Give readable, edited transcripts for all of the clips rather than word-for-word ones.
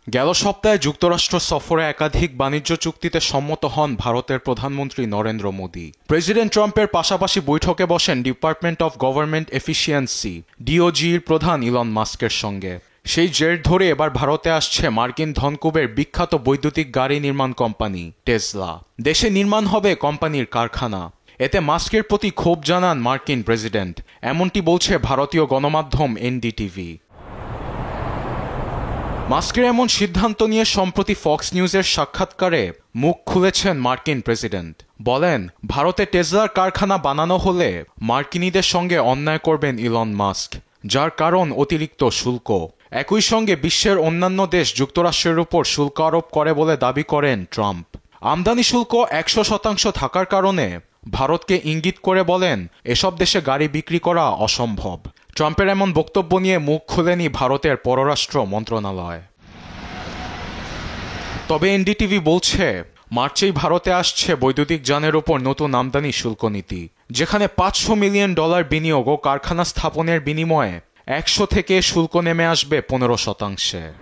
গেল সপ্তাহে যুক্তরাষ্ট্র সফরে একাধিক বাণিজ্য চুক্তিতে সম্মত হন ভারতের প্রধানমন্ত্রী নরেন্দ্র মোদী। প্রেসিডেন্ট ট্রাম্পের পাশাপাশি বৈঠকে বসেন ডিপার্টমেন্ট অফ গভর্নমেন্ট এফিসিয়েন্সি ডিওজির প্রধান ইলন মাস্কের সঙ্গে। সেই জের ধরে এবার ভারতে আসছে মার্কিন ধনকুবের বিখ্যাত বৈদ্যুতিক গাড়ি নির্মাণ কোম্পানি টেসলা। দেশে নির্মাণ হবে কোম্পানির কারখানা। এতে মাস্কের প্রতি ক্ষোভ জানান মার্কিন প্রেসিডেন্ট, এমনটি বলছে ভারতীয় গণমাধ্যম এনডিটিভি। মাস্কের এমন সিদ্ধান্ত নিয়ে সম্প্রতি ফক্স নিউজের সাক্ষাৎকারে মুখ খুলেছেন মার্কিন প্রেসিডেন্ট। বলেন, ভারতে টেসলার কারখানা বানানো হলে মার্কিনীদের সঙ্গে অন্যায় করবেন ইলন মাস্ক, যার কারণ অতিরিক্ত শুল্ক। একই সঙ্গে বিশ্বের অন্যান্য দেশ যুক্তরাষ্ট্রের উপর শুল্ক আরোপ করে বলে দাবি করেন ট্রাম্প। আমদানি শুল্ক 100% থাকার কারণে ভারতকে ইঙ্গিত করে বলেন এসব দেশে গাড়ি বিক্রি করা অসম্ভব। ট্রাম্পের এমন বক্তব্য নিয়ে মুখ খুলেনি ভারতের পররাষ্ট্র মন্ত্রণালয়। তবে এনডিটিভি বলছে, মার্চেই ভারতে আসছে বৈদ্যুতিক যানের ওপর নতুন আমদানি শুল্ক নীতি, যেখানে $500 মিলিয়ন বিনিয়োগ ও কারখানা স্থাপনের বিনিময়ে 100 থেকে শুল্ক নেমে আসবে 15%।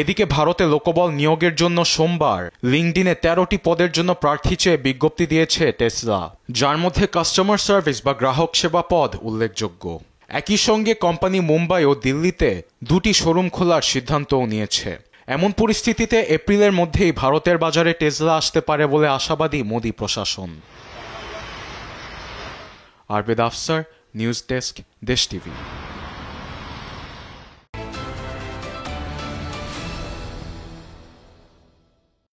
এদিকে ভারতে লোকবল নিয়োগের জন্য সোমবার লিঙ্কডইনে 13টি পদের জন্য প্রার্থী চেয়ে বিজ্ঞপ্তি দিয়েছে টেসলা, যার মধ্যে কাস্টমার সার্ভিস বা গ্রাহক সেবা পদ উল্লেখযোগ্য। একই সঙ্গে কোম্পানি মুম্বাই ও দিল্লিতে 2টি শোরুম খোলার সিদ্ধান্তও নিয়েছে। এমন পরিস্থিতিতে এপ্রিলের মধ্যেই ভারতের বাজারে টেসলা আসতে পারে বলে আশাবাদী মোদি প্রশাসন। আরবেদ আফসার, নিউজ ডেস্ক, দেশ টিভি।